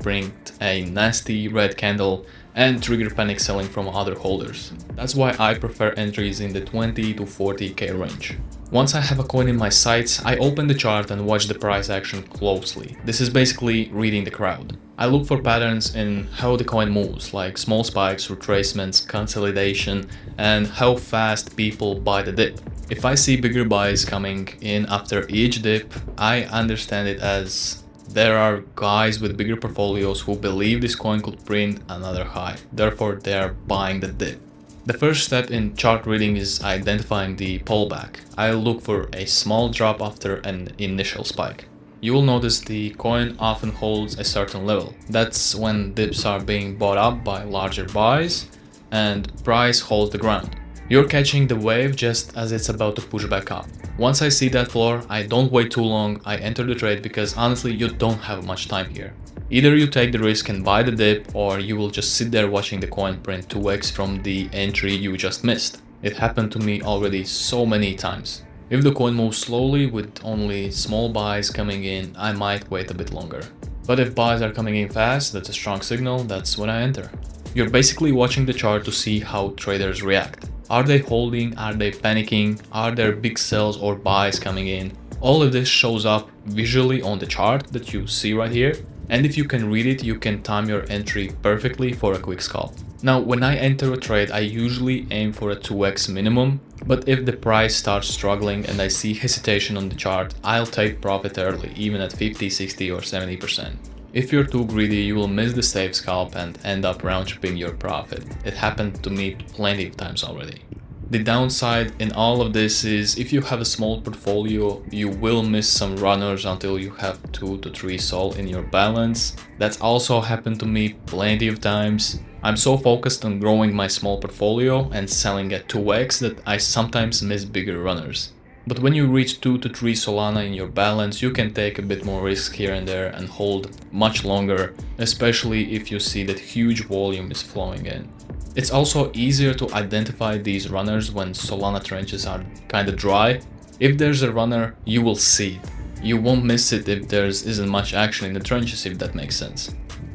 print a nasty red candle and trigger panic selling from other holders. That's why I prefer entries in the 20 to 40k range. Once I have a coin in my sights, I open the chart and watch the price action closely. This is basically reading the crowd. I look for patterns in how the coin moves, like small spikes, retracements, consolidation, and how fast people buy the dip. If I see bigger buys coming in after each dip, I understand it as there are guys with bigger portfolios who believe this coin could print another high. Therefore, they are buying the dip. The first step in chart reading is identifying the pullback. I look for a small drop after an initial spike. You will notice the coin often holds a certain level. That's when dips are being bought up by larger buys and price holds the ground. You're catching the wave just as it's about to push back up. Once I see that floor, I don't wait too long, I enter the trade because honestly you don't have much time here. Either you take the risk and buy the dip, or you will just sit there watching the coin print 2x from the entry you just missed. It happened to me already so many times. If the coin moves slowly with only small buys coming in, I might wait a bit longer. But if buys are coming in fast, that's a strong signal, that's when I enter. You're basically watching the chart to see how traders react. Are they holding? Are they panicking? Are there big sells or buys coming in? All of this shows up visually on the chart that you see right here. And if you can read it, you can time your entry perfectly for a quick scalp. Now, when I enter a trade, I usually aim for a 2x minimum, but if the price starts struggling and I see hesitation on the chart, I'll take profit early, even at 50, 60 or 70%. If you're too greedy, you will miss the safe scalp and end up round tripping your profit. It happened to me plenty of times already. The downside in all of this is if you have a small portfolio, you will miss some runners until you have 2 to 3 sol in your balance. That's also happened to me plenty of times. I'm so focused on growing my small portfolio and selling at 2x that I sometimes miss bigger runners. But when you reach 2 to 3 Solana in your balance, you can take a bit more risk here and there and hold much longer, especially if you see that huge volume is flowing in. It's also easier to identify these runners when Solana trenches are kinda dry. If there's a runner, you will see it. You won't miss it if there isn't much action in the trenches, if that makes sense.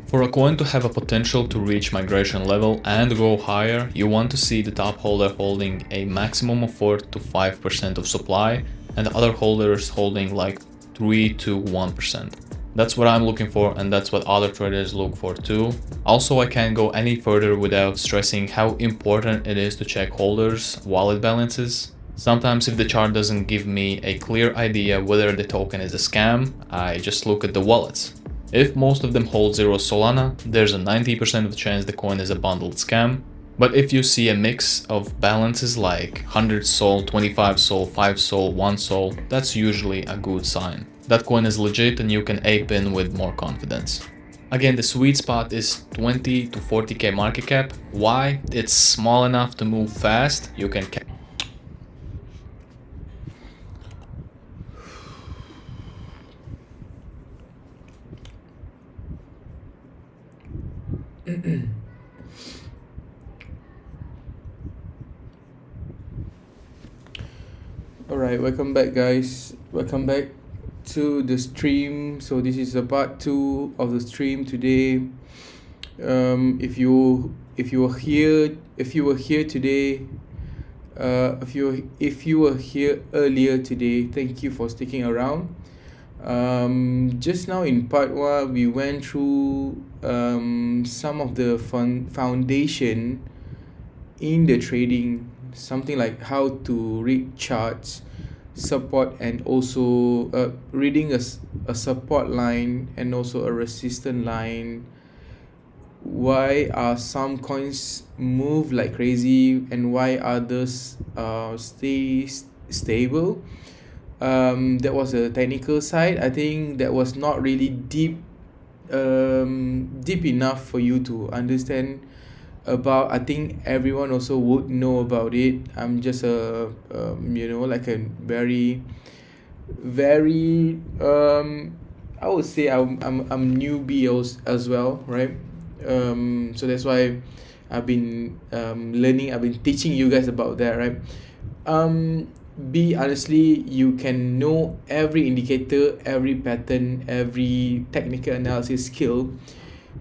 For a coin to have a potential to reach migration level and go higher, you want to see the top holder holding a maximum of 4 to 5% of supply and other holders holding like 3 to 1%. That's what I'm looking for, and that's what other traders look for too. Also, I can't go any further without stressing how important it is to check holders' wallet balances. Sometimes if the chart doesn't give me a clear idea whether the token is a scam, I just look at the wallets. If most of them hold 0 Solana, there's a 90% of the chance the coin is a bundled scam. But if you see a mix of balances like 100 sol, 25 sol, 5 sol, 1 sol, that's usually a good sign. That coin is legit and you can ape in with more confidence. Again, the sweet spot is 20 to 40k market cap. Why? It's small enough to move fast. You can Alright, welcome back guys. Welcome back to the stream. So this is a part 2 of the stream today. If you were here today, if you were here earlier today, thank you for sticking around. Just now in part 1 we went through some of the foundation in the trading, something like how to read charts, support, and also reading a support line and also a resistance line. Why are some coins move like crazy and why others stay stable? That was a technical side. I think that was not really deep enough for you to understand about. I think everyone also would know about it. I'm just a like a very I would say I'm newbie as well, right? So that's why I've been learning. I've been teaching you guys about that, right? Honestly, you can know every indicator, every pattern, every technical analysis skill.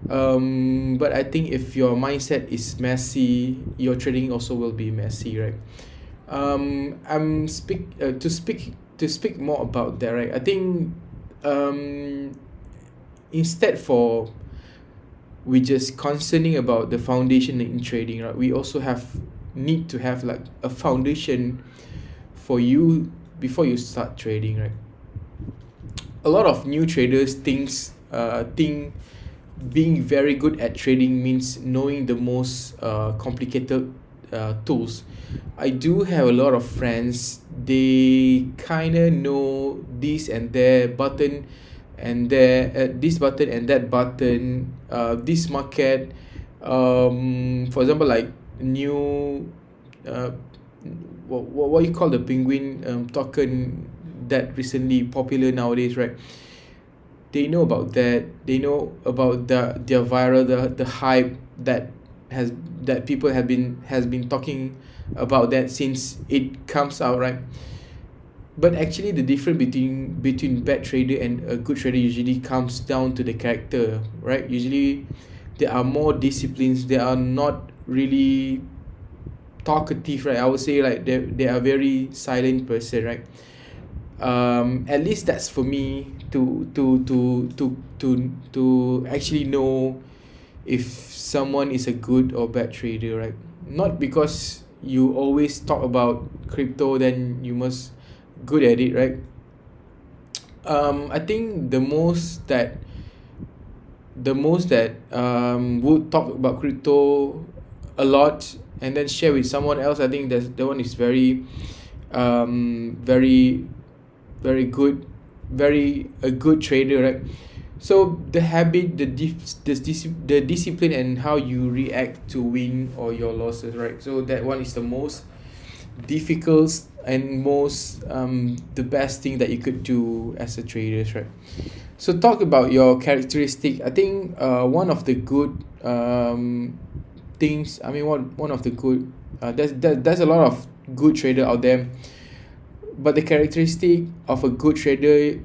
But I think if your mindset is messy, your trading also will be messy, right? I'm speak to speak more about that, right? I think um instead for we just concerning about the foundation in trading, right? We also need to have like a foundation for you before you start trading, right? A lot of new traders think being very good at trading means knowing the most complicated tools. I do have a lot of friends, they kind of know this and that button and there this button and that button, this market, for example, like new uh, what you call the penguin token that recently popular nowadays, right? They know about that, they know about their viral, the hype that has that people has been talking about that since it comes out, right? But actually the difference between bad trader and a good trader usually comes down to the character, right? Usually there are more disciplines, they are not really talkative, right? I would say like they are very silent person, right? At least that's for me to actually know if someone is a good or bad trader, right? Not because you always talk about crypto then you must good at it, right? I think the most that would talk about crypto a lot and then share with someone else, I think that one is very very good, very a good trader, right? So the habit, the discipline and how you react to win or your losses, right? So that one is the most difficult and most the best thing that you could do as a trader, right? So talk about your characteristic. I think one of the good things, I mean one of the good there's a lot of good trader out there, but the characteristic of a good trader,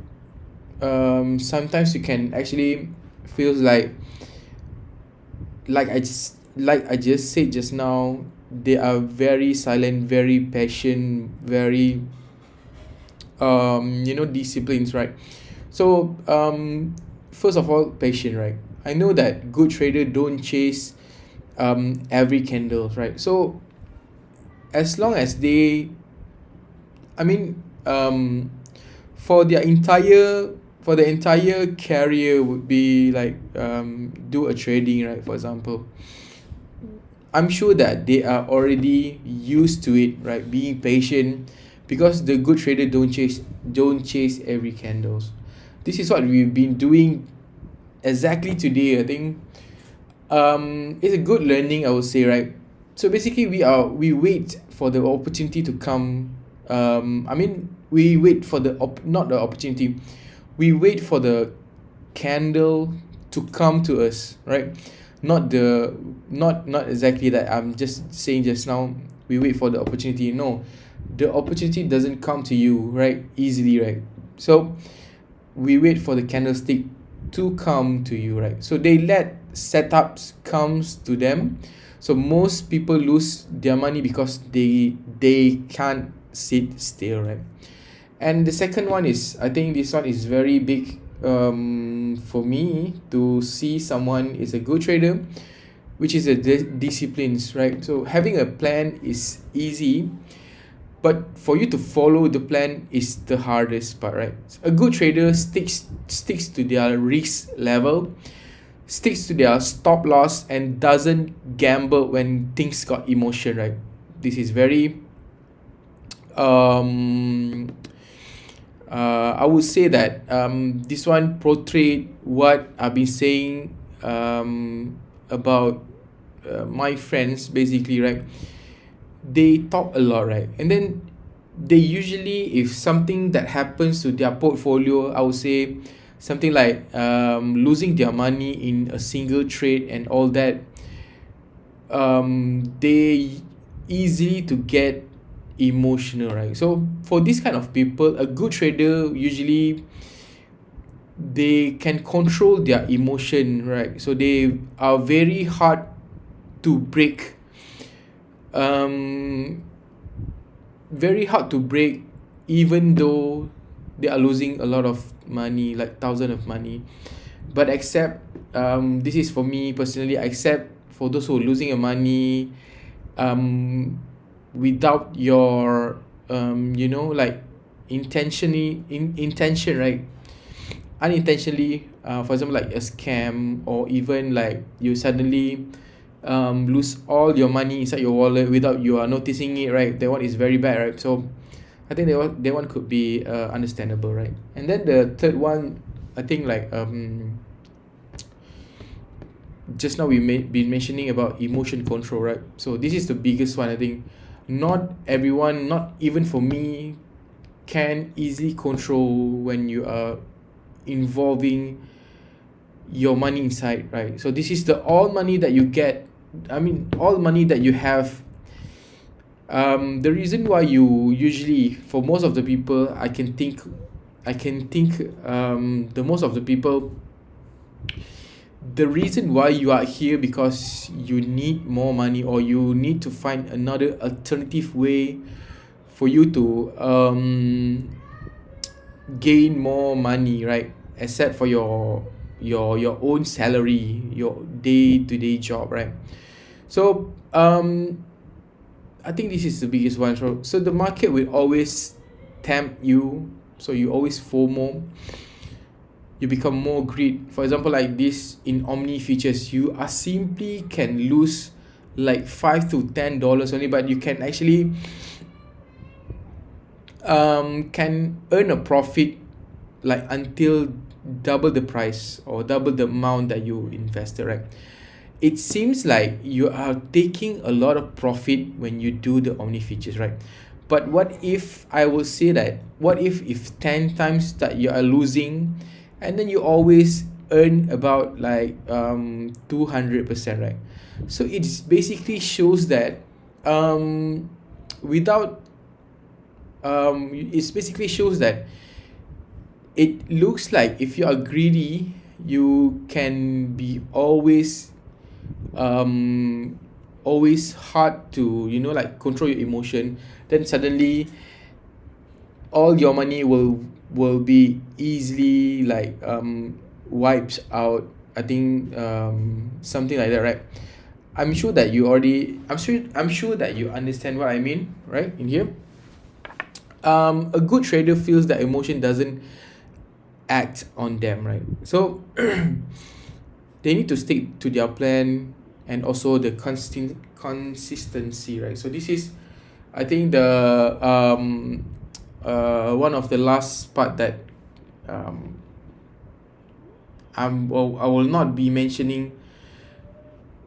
sometimes you can actually feels like I just said just now, they are very silent, very patient, very disciplines, right? So first of all, patient, right? I know that good trader don't chase every candle, right? So as long as they, I mean, for their entire for the entire career would be like do a trading, right? For example, I'm sure that they are already used to it, right? Being patient, because the good trader don't chase every candles. This is what we've been doing exactly today. I think it's a good learning, I would say, right? So basically we wait for the opportunity to come. I mean, we wait for not the opportunity, we wait for the candle to come to us, right? Not exactly that I'm just saying just now, we wait for the opportunity. No, the opportunity doesn't come to you, right, easily, right? So we wait for the candlestick to come to you, right? So they let setups comes to them. So most people lose their money because they can't sit still, right? And the second one is, I think this one is very big for me to see someone is a good trader, which is a disciplines, right? So having a plan is easy, but for you to follow the plan is the hardest part, right? A good trader sticks to their risk level, sticks to their stop loss, and doesn't gamble when things got emotion, right? This is very I would say that this one portrayed what I've been saying about my friends, basically, right? They talk a lot, right? And then they usually, if something that happens to their portfolio, I would say something like losing their money in a single trade and all that, they easily to get emotional, right? So for this kind of people, a good trader usually they can control their emotion, right? So they are very hard to break, um very hard to break, even though they are losing a lot of money, like thousands of money. But except, this is for me personally, except for those who are losing your money, without your, like intention, right? Unintentionally, for example, like a scam, or even like you suddenly lose all your money inside your wallet without you are noticing it, right? That one is very bad, right? So I think that one could be understandable, right? And then the third one, I think, like, just now we been mentioning about emotion control, right? So this is the biggest one. I think not everyone, not even for me, can easily control when you are involving your money inside, right? So this is the all money that you get, I mean all money that you have. The reason why you usually, for most of the people, I can think, the most of the people, the reason why you are here because you need more money, or you need to find another alternative way for you to gain more money, right? Except for your own salary, your day-to-day job, right? So I think this is the biggest one. So the market will always tempt you, so you always FOMO, you become more greed. For example, like this in Omni features, you are simply can lose like $5 to $10 only, but you can actually can earn a profit like until double the price or double the amount that you invested, right? It seems like you are taking a lot of profit when you do the Omni features, right? But what if I will say that, what if 10 times that you are losing, and then you always earn about like 200%, right? So it's basically shows that, without it basically shows that it looks like if you are greedy, you can be always hard to, like, control your emotion. Then suddenly all your money will be easily like wipes out. I think something like that, right? I'm sure that you understand what I mean, right, in here. A good trader feels that emotion doesn't act on them, right? So they need to stick to their plan, and also the consistency, right? So this is, I think, the one of the last part that I will not be mentioning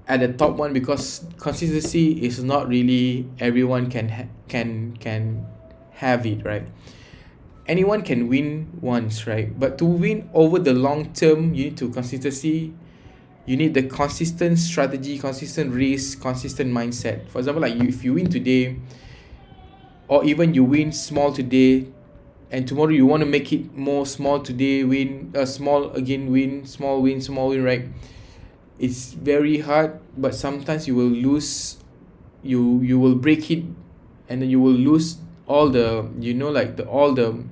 at the top one, because consistency is not really everyone can have it, right? Anyone can win once, right? But to win over the long term, you need to consistency. You need the consistent strategy, consistent risk, consistent mindset. For example, like if you win today, or even you win small today, and tomorrow you want to make it more small, today win, small again, win, small win, small win, right? It's very hard, but sometimes you will lose, you will break it, and then you will lose all the, like the all the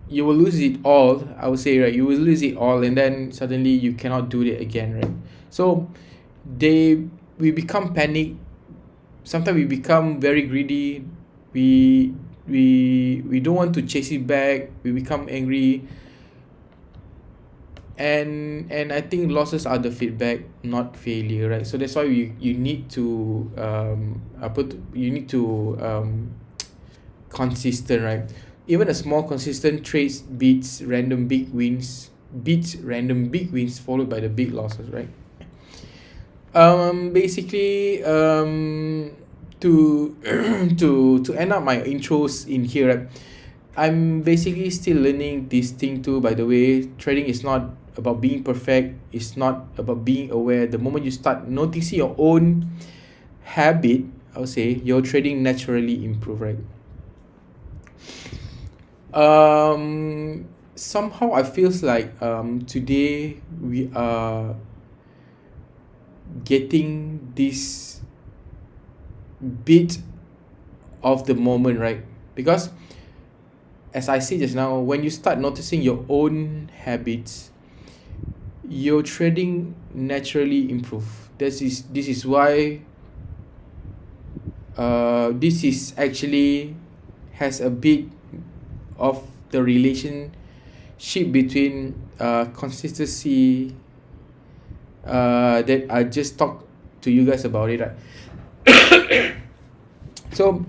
you will lose it all, I would say, right? You will lose it all, and then suddenly you cannot do it again, right? So we become panic. Sometimes we become very greedy. We don't want to chase it back. We become angry, and I think losses are the feedback, not failure, right? So that's why you need to you need to consistent, right? Even a small consistent trades beats random big wins followed by the big losses, right? Basically, to to end up my intros in here, right? I'm basically still learning this thing too, by the way. Trading is not about being perfect, it's not about being aware. The moment you start noticing your own habit, I would say your trading naturally improve, right? Somehow I feels like today we are getting this bit of the moment, right? Because as I said just now, when you start noticing your own habits, your trading naturally improve. This is why this is actually has a bit of the relationship between consistency that I just talked to you guys about it, right? So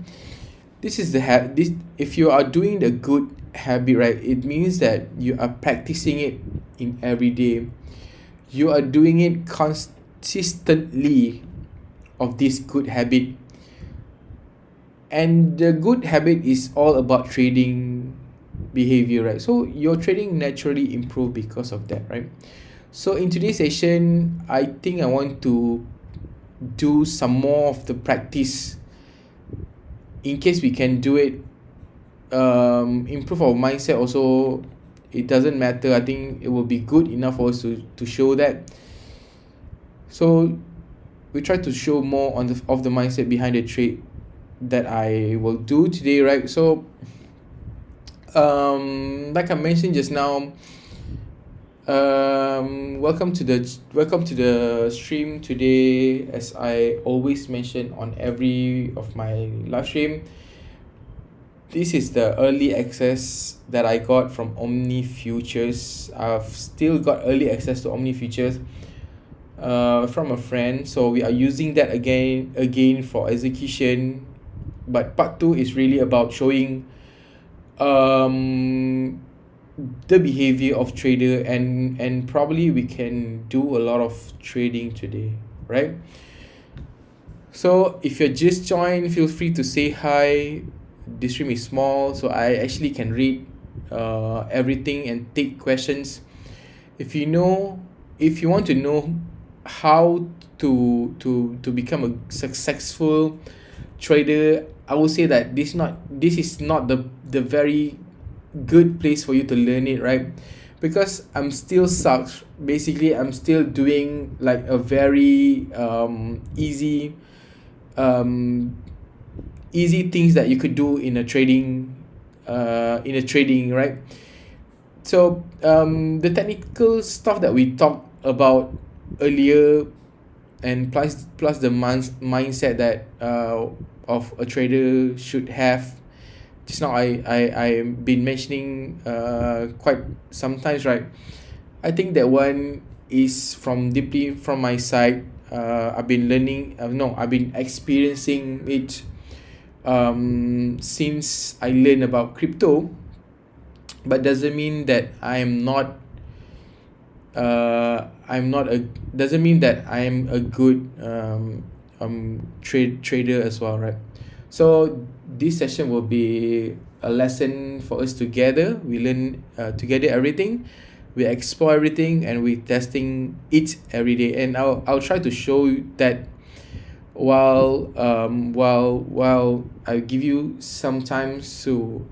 this is this, if you are doing the good habit, right, it means that you are practicing it in every day. You are doing it consistently of this good habit, and the good habit is all about trading behavior, right? So your trading naturally improve because of that, right? So in today's session, I think I want to do some more of the practice in case we can do it. Improve our mindset also, it doesn't matter. I think it will be good enough for us to show that. So we try to show more on the mindset behind the trade that I will do today, right? So like I mentioned just now, welcome to the stream today. As I always mention on every of my live stream, this is the early access that I got from Omni Futures. I've still got early access to Omni Futures from a friend, so we are using that again for execution. But part 2 is really about showing the behavior of trader, and probably we can do a lot of trading today, right? So if you're just joined, feel free to say hi. This stream is small, so I actually can read everything and take questions. If you want to know how to become a successful trader, I will say that this is not the very good place for you to learn it, right? Because I'm still sucks. Basically, I'm still doing like a very easy things that you could do in a trading, right? So the technical stuff that we talked about earlier, and plus the mindset that of a trader should have, just now I've been mentioning quite sometimes, right? I think that one is from deeply from my side. I've been learning, I've been experiencing it since I learned about crypto, but doesn't mean that doesn't mean that I'm a good trader as well, right? So this session will be a lesson for us together. We learn together everything, we explore everything, and we testing it every day. And I'll try to show you that while I give you some time to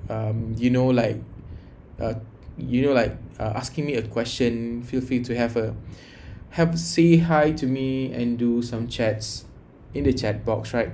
asking me a question. Feel free to say hi to me and do some chats in the chat box, right?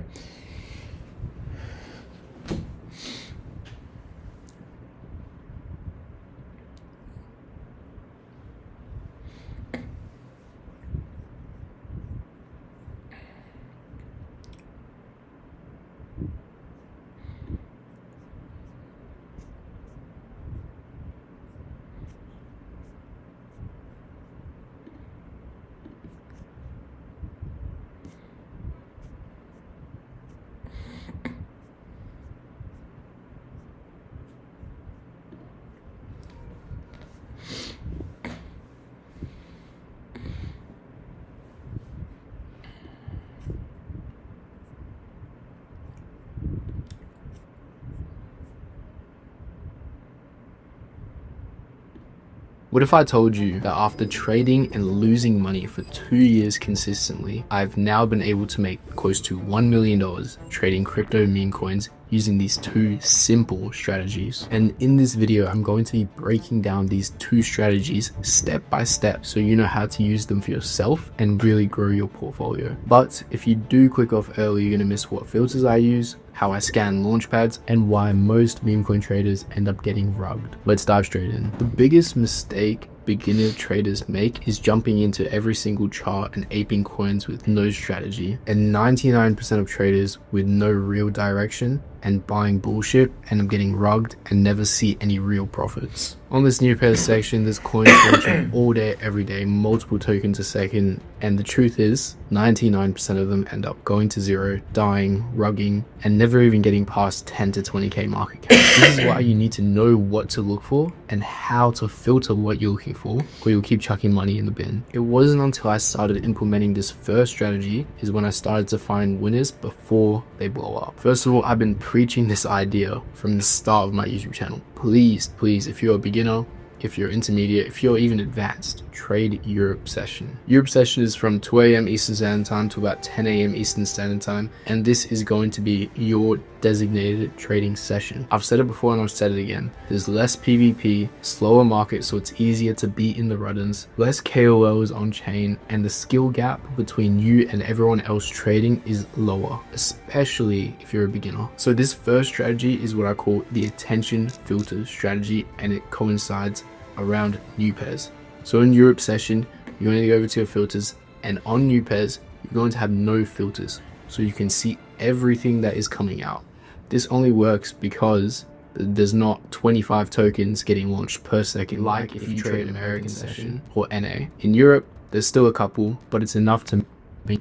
What if I told you that after trading and losing money for 2 years consistently, I've now been able to make close to $1 million trading crypto meme coins using these two simple strategies. And in this video, I'm going to be breaking down these two strategies step by step so you know how to use them for yourself and really grow your portfolio. But if you do click off early, you're going to miss what filters I use, how I scan launchpads, and why most meme coin traders end up getting rugged. Let's dive straight in. The biggest mistake beginner traders make is jumping into every single chart and aping coins with no strategy, and 99% of traders with no real direction and buying bullshit end up getting rugged and never see any real profits. On this new pair section, there's coins launching all day, every day, multiple tokens a second, and the truth is 99% of them end up going to zero, dying, rugging, and never even getting past 10 to 20k market cap. This is why you need to know what to look for and how to filter what you're looking for, or you'll keep chucking money in the bin. It wasn't until I started implementing this first strategy is when I started to find winners before they blow up. First of all, I've been preaching this idea from the start of my YouTube channel. Please, if you're a beginner, if you're intermediate, if you're even advanced, trade Europe session. Europe session is from 2 a.m. Eastern Standard Time to about 10 a.m. Eastern Standard Time, and this is going to be your designated trading session. I've said it before and I've said it again. There's less PvP, slower market, so it's easier to beat in the run-ins, less KOLs on chain, and the skill gap between you and everyone else trading is lower, especially if you're a beginner. So this first strategy is what I call the attention filter strategy, and it coincides around new pairs. So in Europe session, you're going to go over to your filters, and on new pairs, you're going to have no filters. So you can see everything that is coming out. This only works because there's not 25 tokens getting launched per second like if you trade American session or NA. In Europe, there's still a couple, but it's enough to make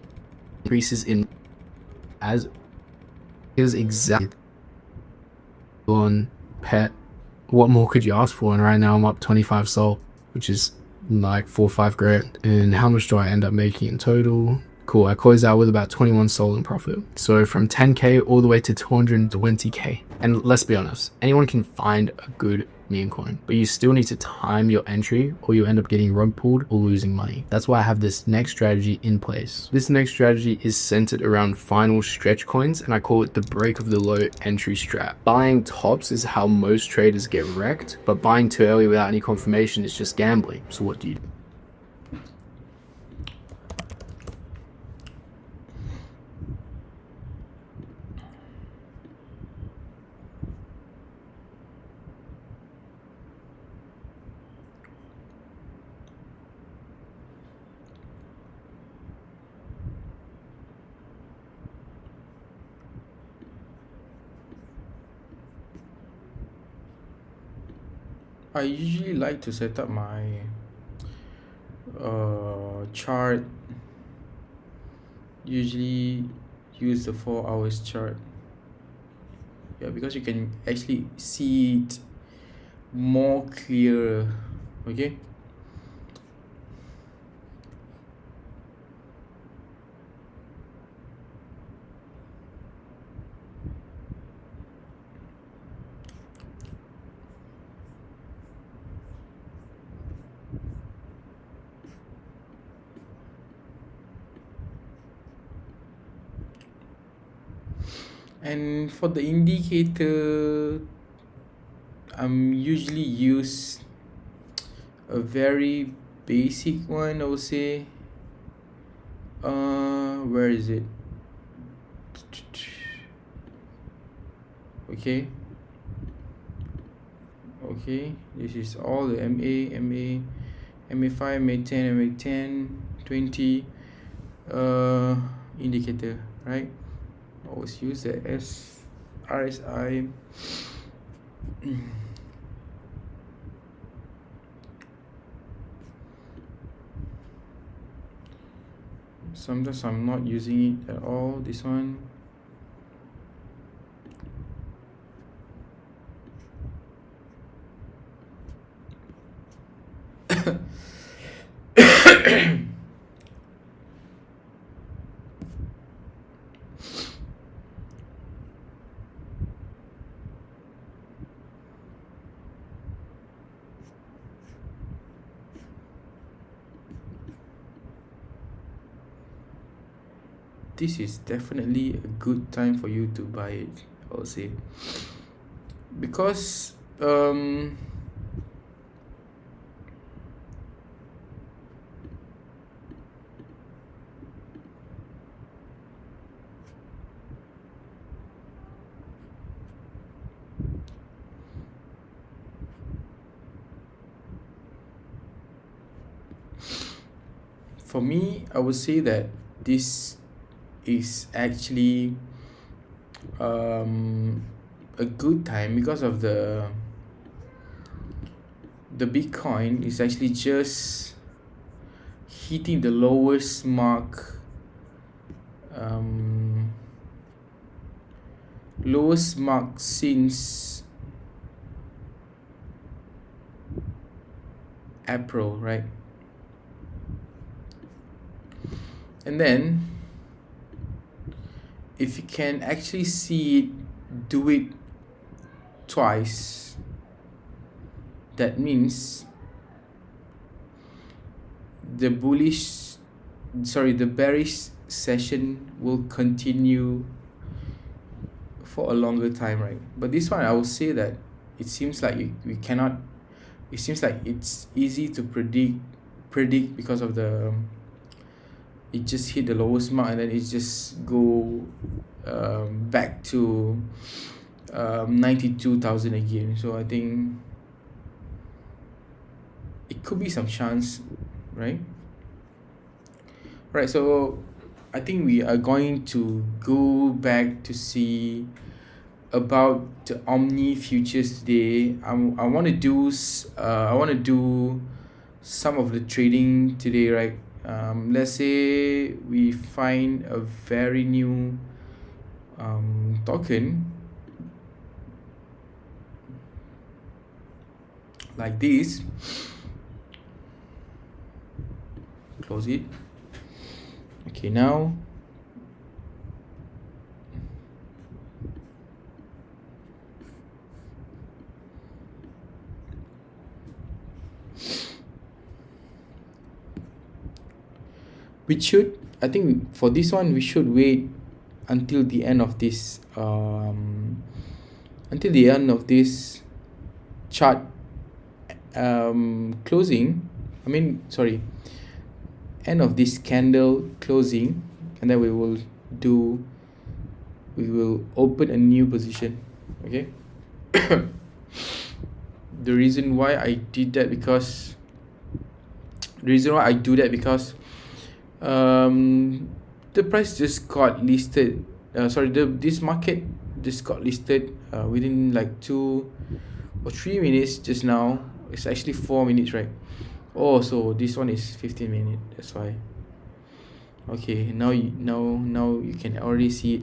increases in as is exactly on pet. What more could you ask for? And right now I'm up 25 SOL, which is like 4 or 5 grand. And how much do I end up making in total? Cool, I closed out with about 21 SOL in profit. So from 10k all the way to 220k. And let's be honest, anyone can find a good meme coin, but you still need to time your entry or you end up getting rug pulled or losing money. That's why I have this next strategy in place. This next strategy is centered around final stretch coins, and I call it the break of the low entry strat. Buying tops is how most traders get wrecked, but buying too early without any confirmation is just gambling. So what do you do? I usually like to set up my chart, usually use the 4 hours chart, because you can actually see it more clearer. Okay, and for the indicator, I'm usually use a very basic one, I would say. Where is it? Okay, this is all the MA5, MA10, MA10, 20 indicator, right? Always use the RSI. Sometimes I'm not using it at all, this one. This is definitely a good time for you to buy it. I would say, because for me, I would say that this is actually a good time, because of the Bitcoin is actually just hitting the lowest mark, since April, right? And then if you can actually see it do it twice, that means the bearish session will continue for a longer time, right? But this one, I will say that it seems like we cannot, it seems like it's easy to predict because of the, it just hit the lowest mark and then it just go back to 92,000 again. So I think it could be some chance, right? Right, so I think we are going to go back to see about the Omni futures today. I want to do some of the trading today, right? Let's say we find a very new token like this. Close it. Okay, now we should, I think for this one we should wait until the end of this chart closing, end of this candle closing, and then we will open a new position. Okay. The reason why I do that because the price just got listed, this market just got listed within like 2 or 3 minutes just now. It's actually 4 minutes, right? Oh, so this one is 15 minutes, that's why. Okay, now you can already see it.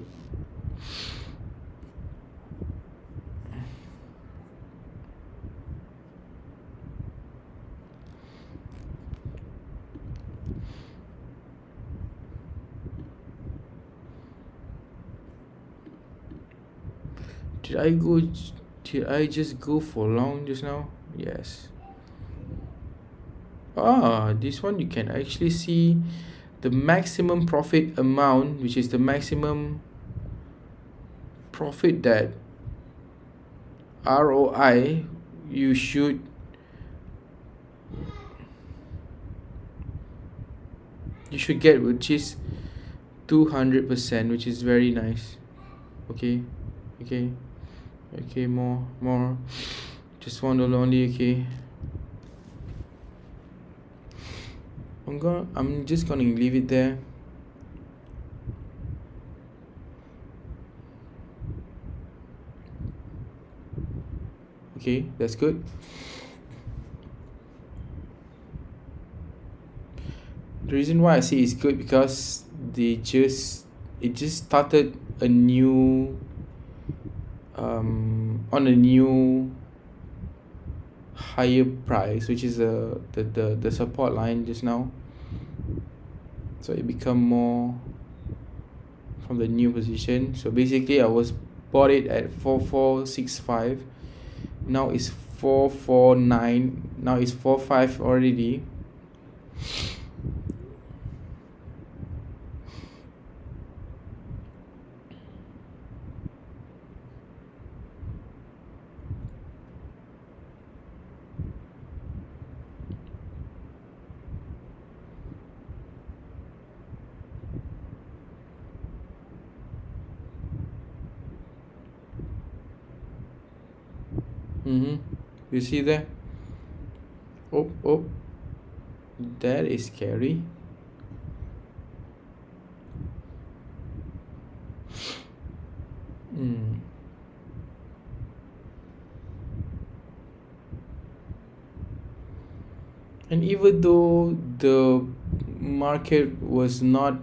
Did I just go for long just now? Yes. This one you can actually see the maximum profit amount, which is the maximum profit that ROI you should get, which is 200%, which is very nice. Okay, more, just $1 only. Okay, I'm just gonna leave it there. Okay, that's good. The reason why I say it's good because it just started a new on a new higher price, which is the support line just now. So it become more from the new position. So basically I was bought it at 4465. Now it's 449. Now it's 45 already. You see that? Oh, oh, that is scary. And even though the market was not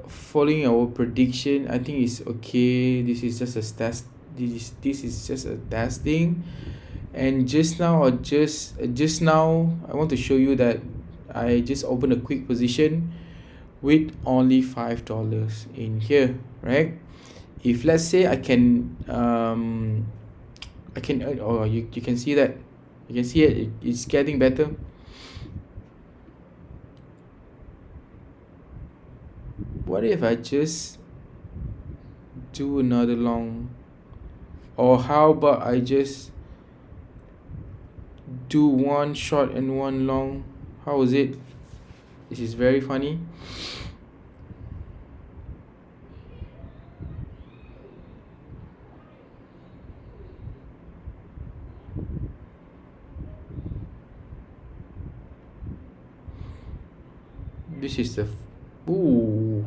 following our prediction, I think it's okay. This is just a test. This is just a testing. And just now, I want to show you that I just opened a quick position with only $5 in here, right? If let's say I can oh, you can see that, you can see it's getting better. What if I just do another long? Or how about I just do one short and one long? How is it? This is very funny. This is the ooh.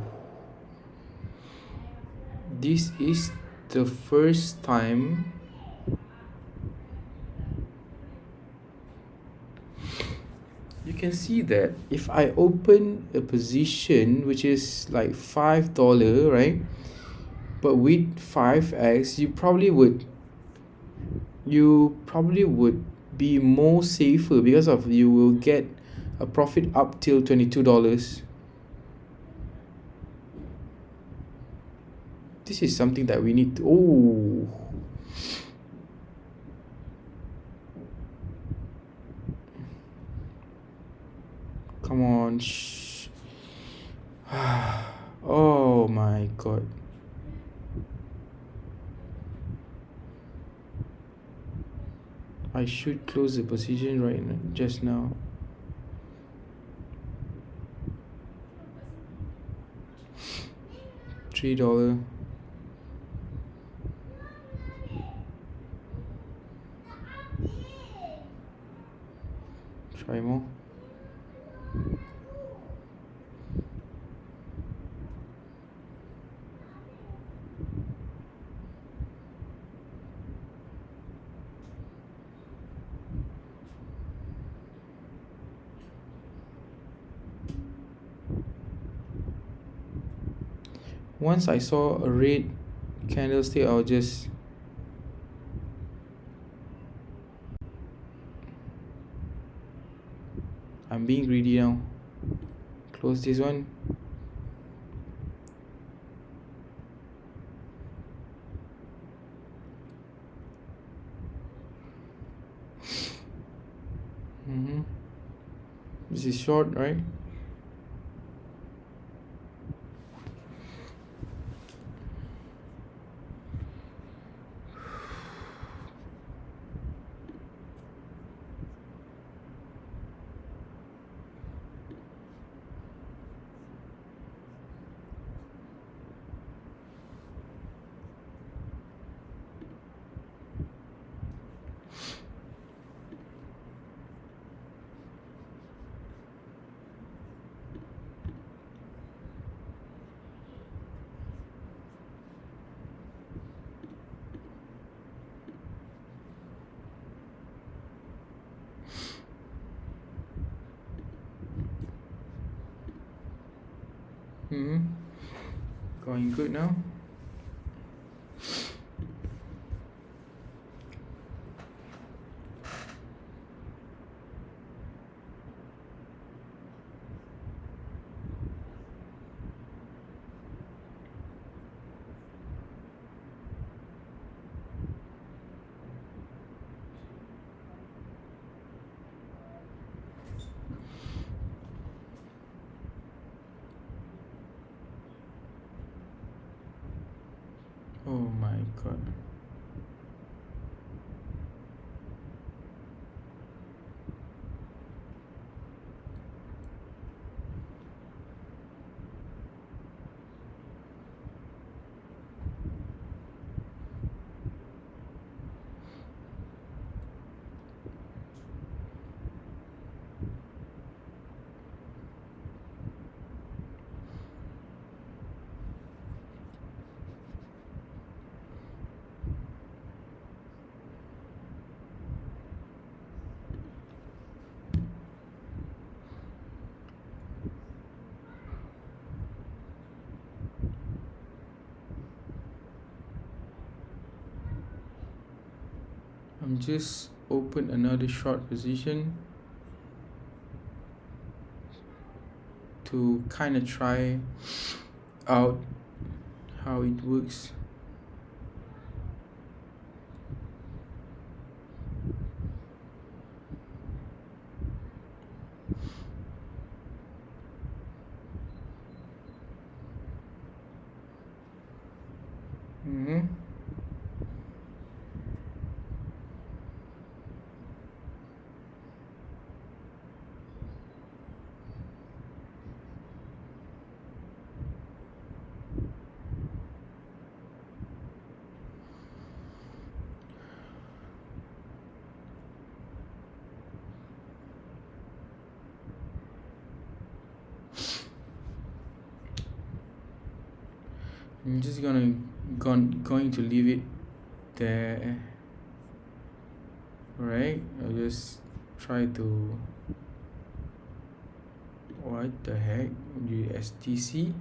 This is the first time you can see that if I open a position which is like $5, right? But with 5x, you probably would be more safer because of you will get a profit up till $22. This is something that we need to come on. Shh. Oh my god. I should close the position right now, just now. $3. Try more. Once I saw a red candlestick, I'll just I'm being greedy now. Close this one. This is short, right? Going good now. Oh my god. I'm just open another short position to kind of try out how it works. Mm-hmm. I'm just going to leave it there. Alright, I'll just try to, what the heck, USDC.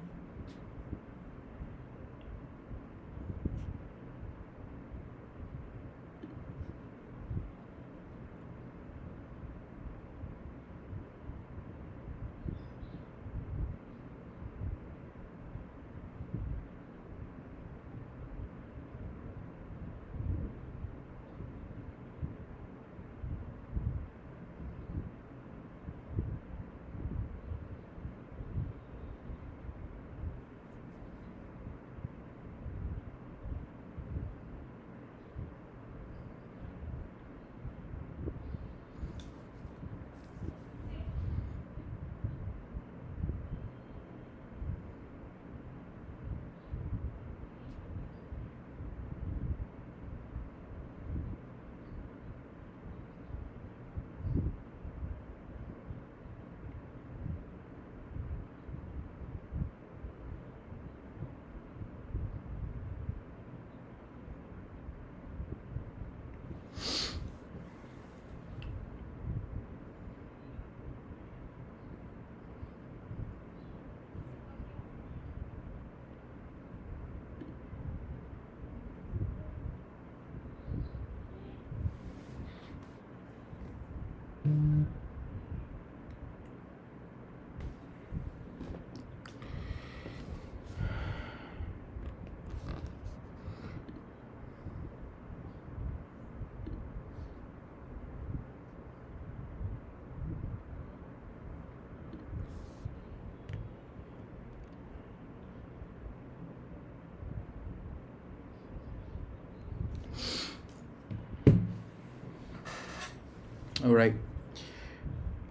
Alright,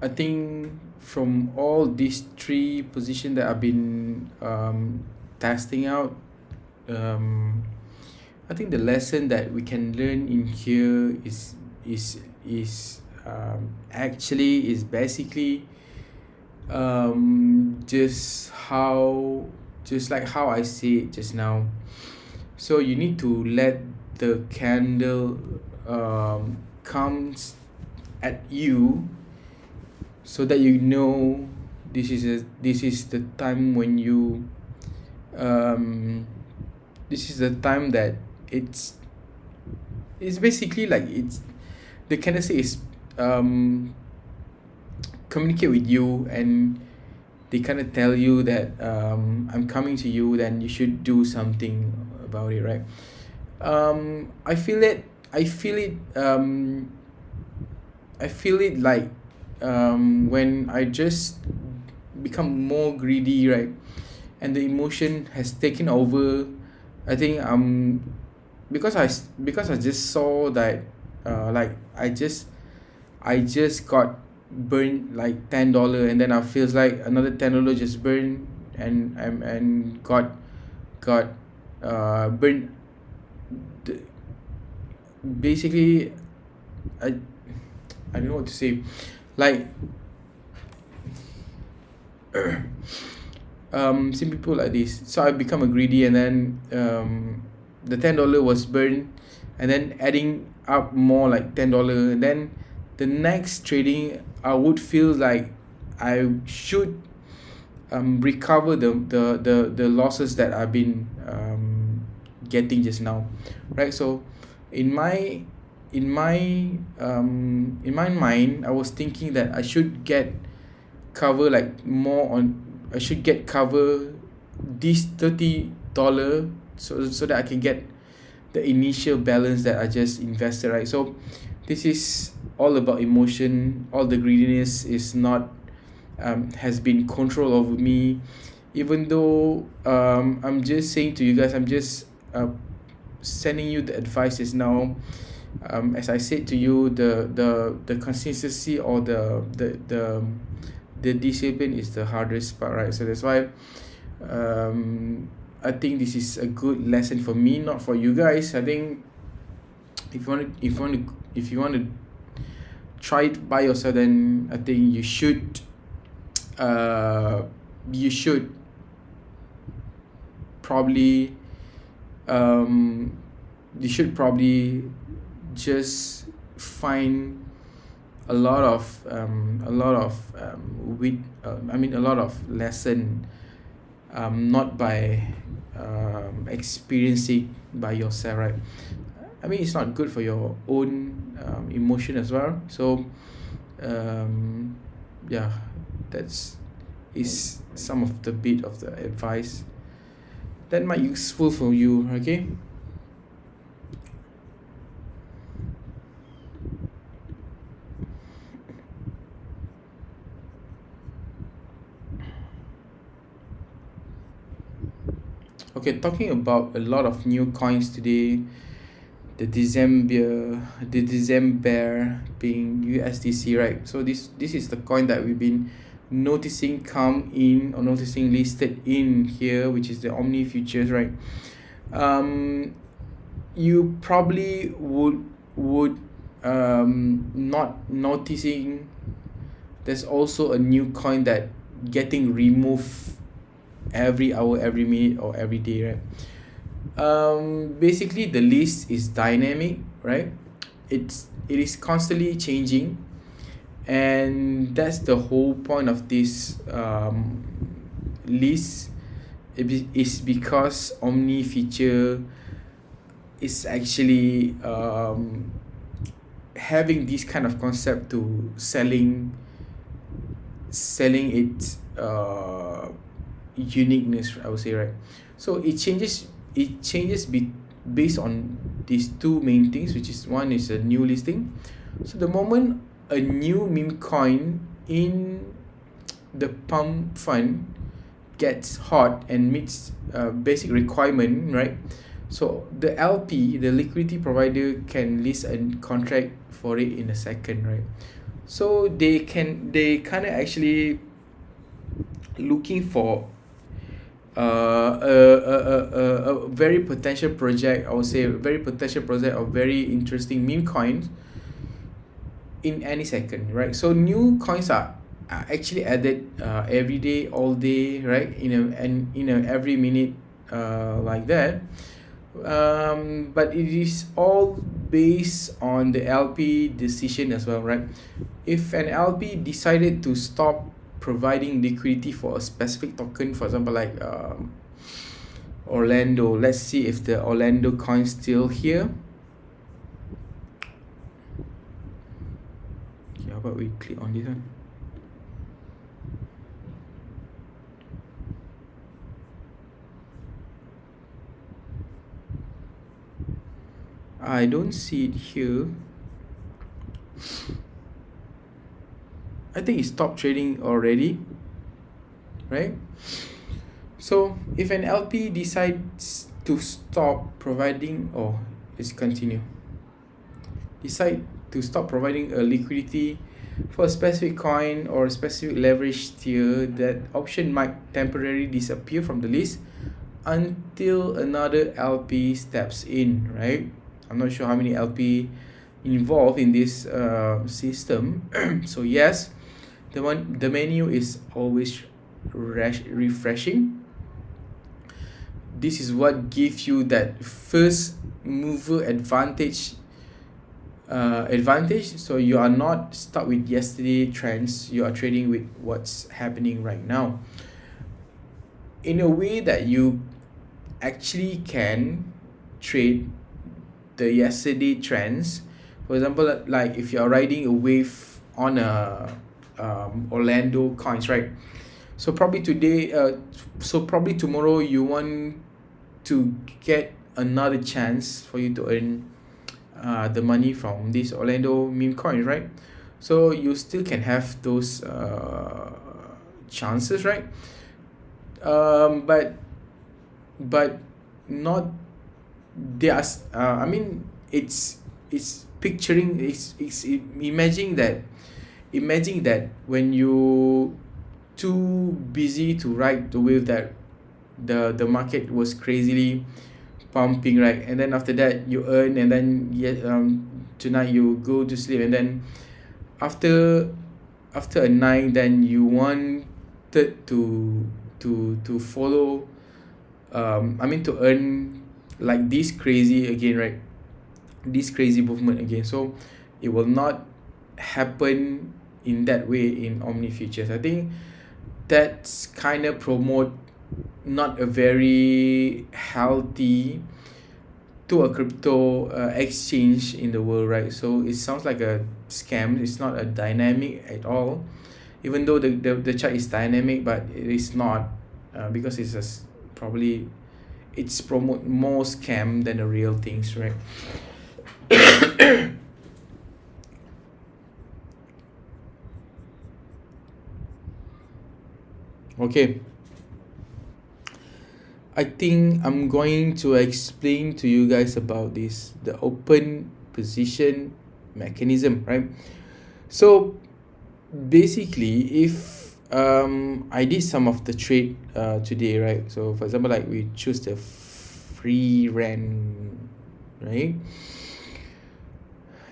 I think from all these three positions that I've been testing out, I think the lesson that we can learn in here is actually is basically just like how I say it just now. So you need to let the candle comes at you, so that you know this is the time when you this is the time that it's basically like it's the candle is communicate with you, and they kind of tell you that I'm coming to you, then you should do something about it, right? I feel it like when I just become more greedy, right, and the emotion has taken over. I think because I just saw that like I just got burned like $10, and then I feels like another $10 just burned, and got burned. Basically, I don't know what to say, like some people like this. So I become a greedy, and then the $10 was burned, and then adding up more like $10, and then the next trading I would feel like I should recover the losses that I've been getting just now, right? So in my in my mind, I was thinking that I should get cover like more on I should get cover this $30 so that I can get the initial balance that I just invested, right? So this is all about emotion. All the greediness is not has been control over me, even though I'm just saying to you guys, I'm just sending you the advice is now. As I said to you, the consistency or the discipline is the hardest part, right? So that's why I think this is a good lesson for me, not for you guys. I think if you want to try it by yourself, then I think you should probably just find a lot of a lot of lesson, not by experiencing by yourself, right? I mean, it's not good for your own emotion as well. So yeah, that's is some of the bit of the advice that might useful for you. Okay. Okay, talking about a lot of new coins today, the December being USDC, right? So this is the coin that we've been noticing come in or noticing listed in here, which is the Omni futures, right? You probably would not noticing there's also a new coin that getting removed every hour, every minute, or every day, right? Basically the list is dynamic, right? It is constantly changing, and that's the whole point of this list. Is because Omni feature is actually having this kind of concept to selling its uniqueness, I would say, right? So it changes based on these two main things, which is one is a new listing. So the moment a new meme coin in the pump fund gets hot and meets basic requirement, right? So the LP, the liquidity provider, can list a contract for it in a second, right? So they kind of actually looking for a very potential project, I would say a very potential project of very interesting meme coins in any second, right? So new coins are actually added every day, all day, right? Every minute, like that. But it is all based on the LP decision as well, right? If an LP decided to stop providing liquidity for a specific token, for example, like Orlando, let's see if the Orlando coin still here. Okay, how about we click on this one? I don't see it here. I think it stopped trading already, right? So if an LP decides to stop providing, or let's continue, decide to stop providing a liquidity for a specific coin or a specific leverage tier, that option might temporarily disappear from the list until another LP steps in, right? I'm not sure how many LP involved in this system. So yes, the menu is always refreshing. This is what gives you that first mover advantage. So you are not stuck with yesterday trends, you are trading with what's happening right now, in a way that you actually can trade the yesterday trends For example, like if you are riding a wave on a Orlando coins, right? So probably today, so probably tomorrow you want to get another chance for you to earn the money from this Orlando meme coin, right? So you still can have those chances, right? But not there's I mean it's picturing it's imagine that when you too busy to ride the wave that the market was crazily pumping, right? And then after that you earn, and then tonight you go to sleep, and then after a night then you wanted to follow to earn like this crazy again, right? This crazy movement again. So it will not happen in that way in Omni Futures. I think that's kind of promote not a very healthy to a crypto exchange in the world, right? So it sounds like a scam. It's not a dynamic at all, even though the chart is dynamic, but it is not, because probably it's promote more scam than the real things, right? Okay, I think I'm going to explain to you guys about this, the open position mechanism, right? So basically, if I did some of the trade today, right? So for example, like we choose the free rent, right?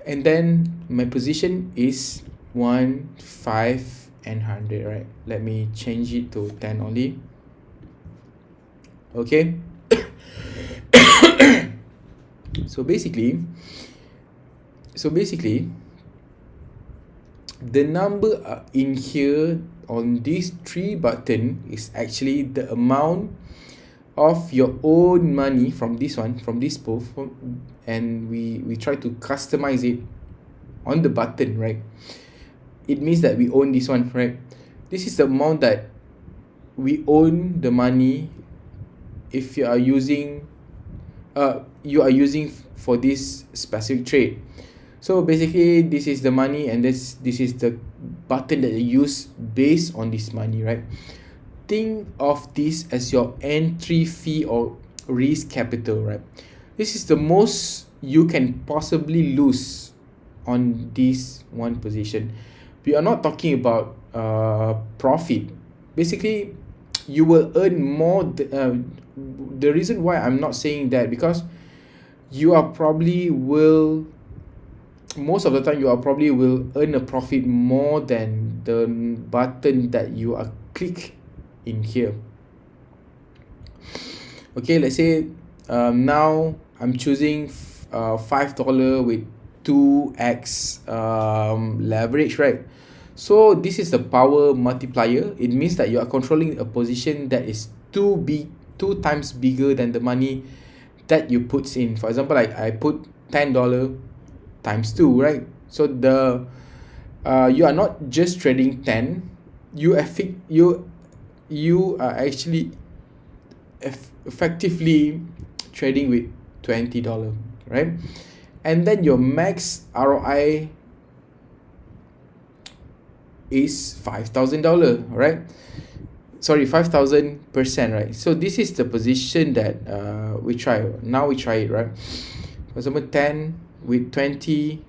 And then my position is 1, 5 and 100, right? Let me change it to 10 only. Okay. so basically the number in here on this 3 button is actually the amount of your own money from this pool, and we try to customize it on the button, right? It means that we own this one, right? This is the amount that we own the money if you are using for this specific trade. So basically this is the money, and this is the button that you use based on this money, right? Think of this as your entry fee or risk capital, right? This is the most you can possibly lose on this one position. We are not talking about profit. Basically you will earn more. The reason why I'm not saying that, because you are probably will most of the time you are probably will earn a profit more than the button that you are click in here. Okay, let's say now I'm choosing $5 with 2x leverage, right? So this is the power multiplier. It means that you are controlling a position that is two times bigger than the money that you put in. For example, like I put $10 times 2, right? So you are not just trading 10. You are actually effectively trading with $20, right? And then your max ROI is $5,000, right? Sorry, 5,000%, right? So this is the position that we try. Now we try it, right? For example, 10 with 20,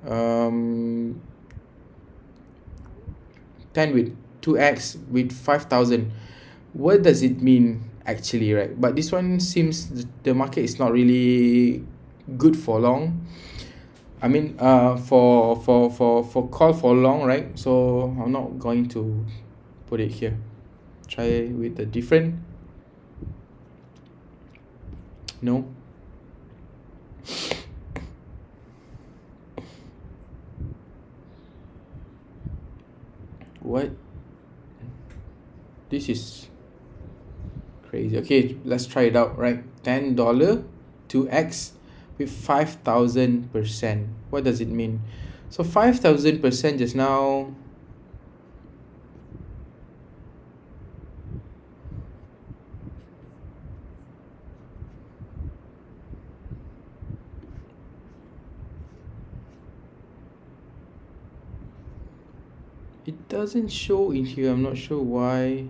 10 with 2x with 5,000. What does it mean actually, right? But this one seems the market is not really good for long. I mean for call for long, right? So I'm not going to put it here. Try with a different. No. What? This is crazy. Okay, let's try it out, right? $10, 2x, with 5,000%. What does it mean? So 5,000% just now, it doesn't show in here. I'm not sure why.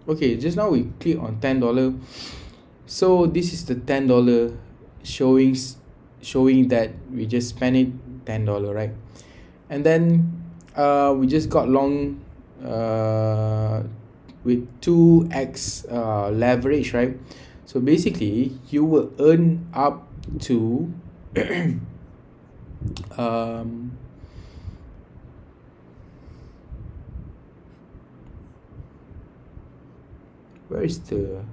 Okay, just now we click on $10. So this is the $10 showing that we just spent it $10, right? And then we just got long with 2x leverage, right? So basically you will earn up to where is the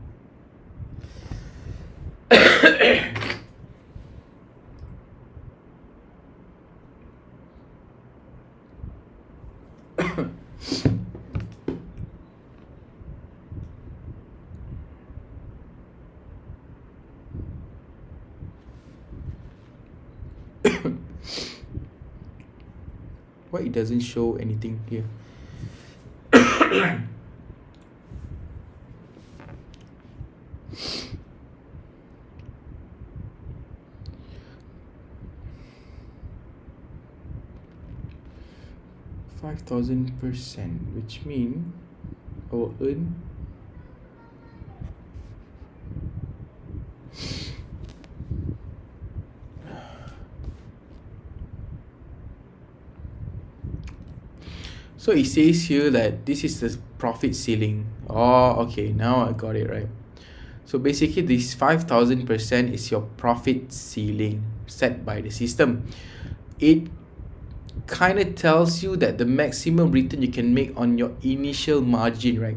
why it doesn't show anything here? 5,000%, which mean I will earn so it says here that this is the profit ceiling. Oh, okay, now I got it right. So basically this 5,000% is your profit ceiling set by the system. It kind of tells you that the maximum return you can make on your initial margin, right?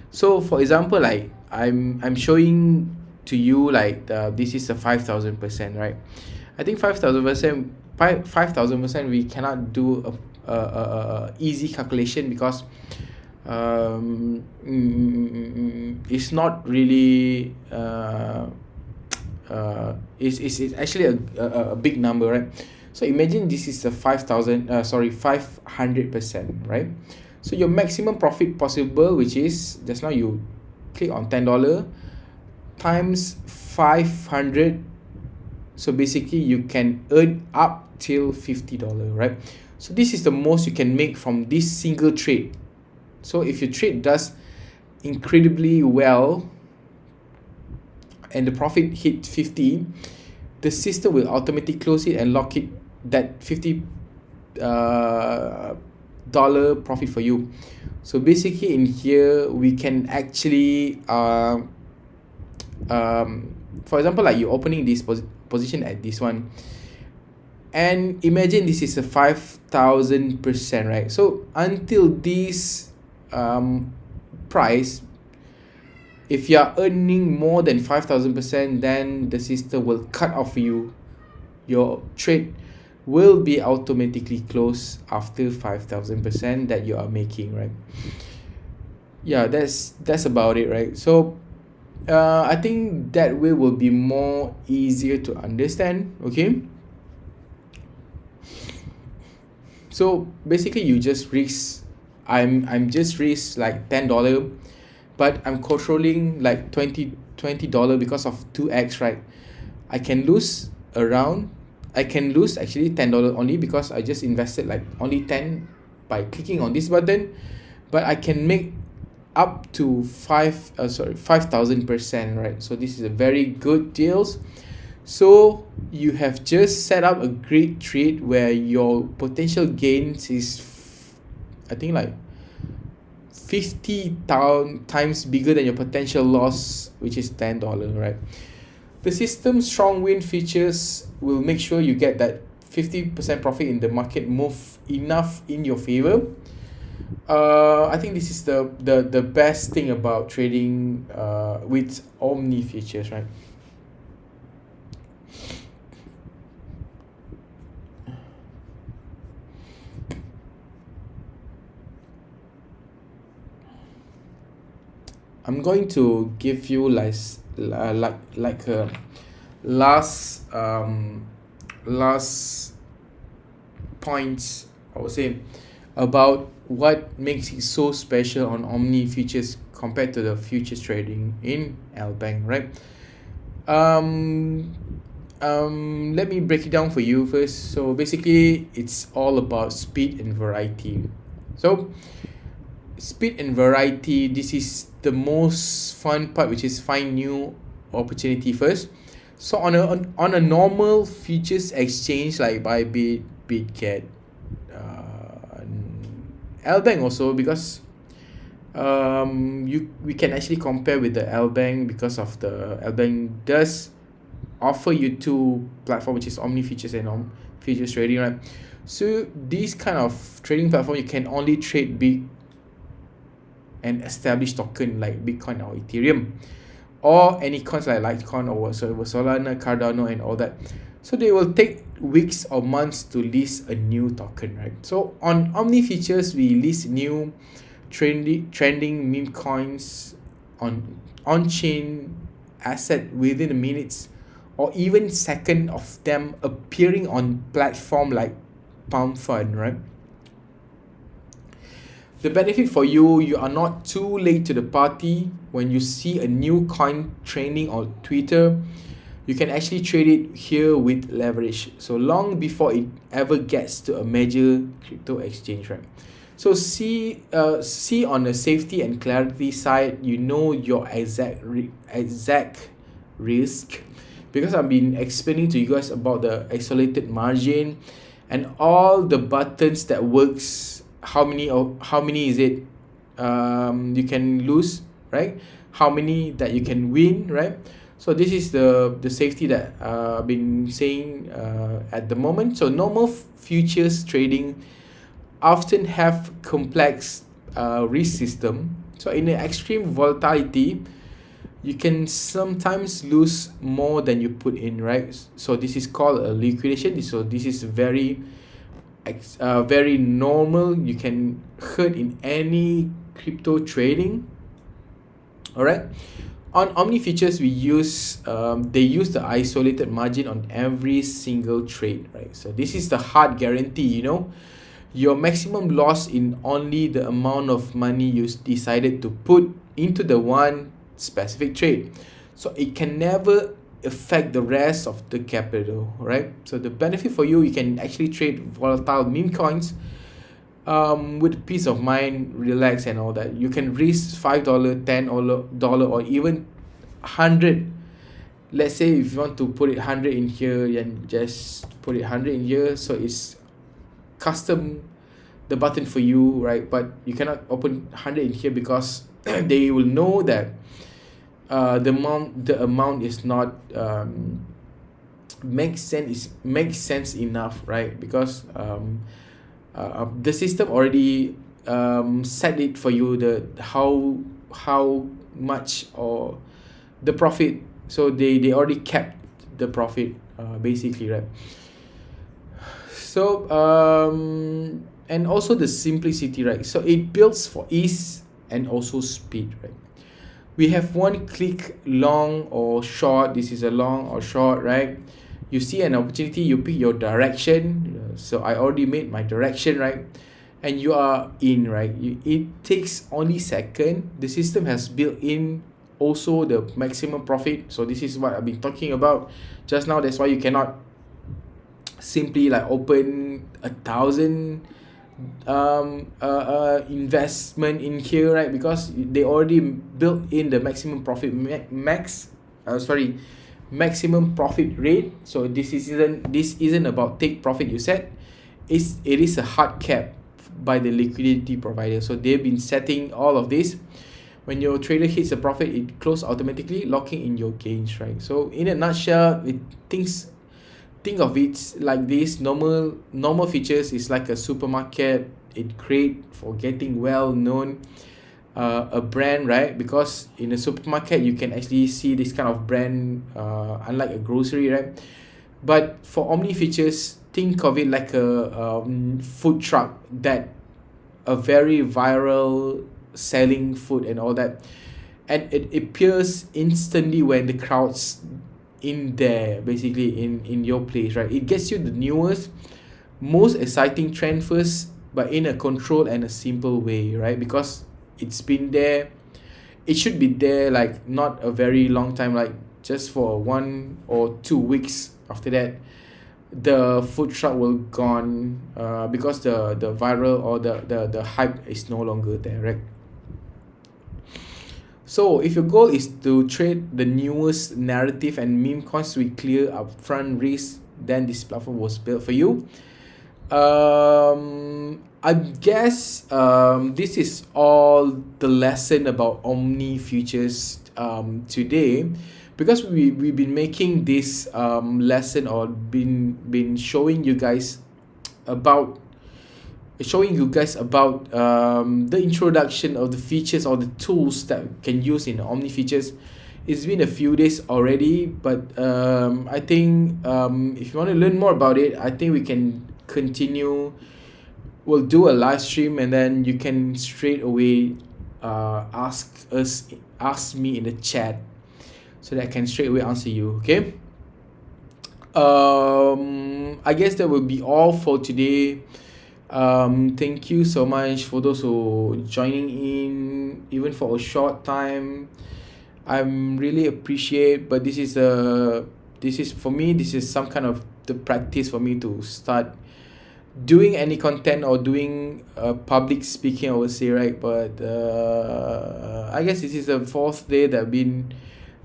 So for example, like I'm showing to you like this is a 5,000%, right? I think 5,000%, 5,000% we cannot do a easy calculation because it's not really it's actually a big number, right? So imagine this is a 500%, right? So your maximum profit possible, which is just now you click on $10 times 500. So basically you can earn up till $50, right? So this is the most you can make from this single trade. So if your trade does incredibly well and the profit hit 50, the system will automatically close it and lock it that $50 profit for you. So basically in here we can actually for example, like you're opening this position at this one, and imagine this is a 5,000%, right? So until this price, if you are earning more than 5,000%, then the system will cut off you. Your trade will be automatically closed after 5,000% that you are making, right? Yeah, that's about it, right? So I think that way will be more easier to understand. Okay, so basically you just risk, I'm just risk like $10, but I'm controlling like $20 because of 2x, right? I can lose actually $10 only because I just invested like only 10 by clicking on this button, but I can make up to 5,000%, right? So this is a very good deals. So you have just set up a great trade where your potential gains is I think like 50 times bigger than your potential loss, which is $10, right? The system's strong win features will make sure you get that 50% profit in the market move enough in your favor. I think this is the best thing about trading with Omni features, right? I'm going to give you like a last points, I would say, about what makes it so special on Omni futures compared to the futures trading in LBank, right? um Let me break it down for you first. So basically, it's all about speed and variety. So speed and variety, this is the most fun part, which is find new opportunity first. So on a normal futures exchange like Bybit, Bitget, LBank also, because we can actually compare with the LBank, because of the LBank does offer you two platform, which is Omni Futures and Futures Trading, right? So these kind of trading platform, you can only trade big and established token like Bitcoin or Ethereum, or any coins like Litecoin or whatsoever, Solana, Cardano, and all that. So they will take weeks or months to list a new token, right? So on Omni Futures, we list new trending meme coins on chain asset within minutes or even second of them appearing on platform like Palm Fund, right? The benefit for you, you are not too late to the party. When you see a new coin trending on Twitter, you can actually trade it here with leverage, so long before it ever gets to a major crypto exchange, right? So see on the safety and clarity side, you know your exact risk, because I've been explaining to you guys about the isolated margin and all the buttons that works. How many is it you can lose, right? How many that you can win, right? So this is the safety that I've been saying at the moment. So normal futures trading often have complex risk system. So in the extreme volatility, you can sometimes lose more than you put in, right? So this is called a liquidation. So this is very normal. You can hurt in any crypto trading. All right. On Omni Futures, they use the isolated margin on every single trade, right? So this is the hard guarantee, your maximum loss in only the amount of money you decided to put into the one specific trade. So it can never affect the rest of the capital, right? So the benefit for you can actually trade volatile meme coins with peace of mind, relax, and all that. You can risk $5, $10, or even 100. Let's say if you want to put it 100 in here, and just put it 100 in here, so it's custom the button for you, right? But you cannot open 100 in here, because they will know that the amount is not makes sense enough, right? Because the system already set it for you, the how much or the profit. So they already kept the profit, basically, right? So and also the simplicity, right? So it builds for ease and also speed, right? We have one click long or short. This is a long or short, right? You see an opportunity, you pick your direction. So I already made my direction, right? And you are in, right? It takes only second. The system has built in also the maximum profit. So this is what I've been talking about just now. That's why you cannot simply like open 1,000 investment in here, right? Because they already built in the maximum profit maximum profit rate. So this isn't about take profit you set. It is a hard cap by the liquidity provider. So they've been setting all of this. When your trader hits a profit, it closes automatically, locking in your gains, right? So in a nutshell, think of it like this. Normal features is like a supermarket. It great for getting well known a brand, right? Because in a supermarket you can actually see this kind of brand, unlike a grocery, right? But for Omni Features, think of it like a food truck, that a very viral selling food and all that. and it appears instantly when the crowd's in there, basically in your place, right? It gets you the newest, most exciting trend first, but in a controlled and a simple way, right? Because it's been there, it should be there like not a very long time, like just for 1 or 2 weeks. After that, the food truck will gone, because the viral or the hype is no longer there, right? So if your goal is to trade the newest narrative and meme coins with clear upfront risk, then this platform was built for you. I guess this is all the lesson about Omni futures today, because we've been making this lesson, or been showing you guys about the introduction of the features or the tools that can use in Omni features. It's been a few days already, but I think if you want to learn more about it, I think we can continue. We'll do a live stream, and then you can straight away ask me in the chat, so that I can straight away answer you. Okay. I guess that will be all for today. Thank you so much for those who joining in, even for a short time. I'm really appreciate, but this is for me, this is some kind of the practice for me to start doing any content or doing public speaking, I would say, right? But I guess this is the 4th day that I've been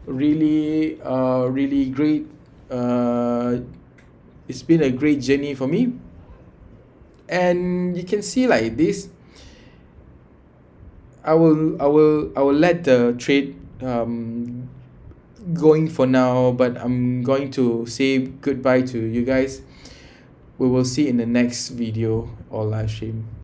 really really great. It's been a great journey for me, and you can see like this. I will let the trade going for now, but I'm going to say goodbye to you guys. We will see in the next video or live stream.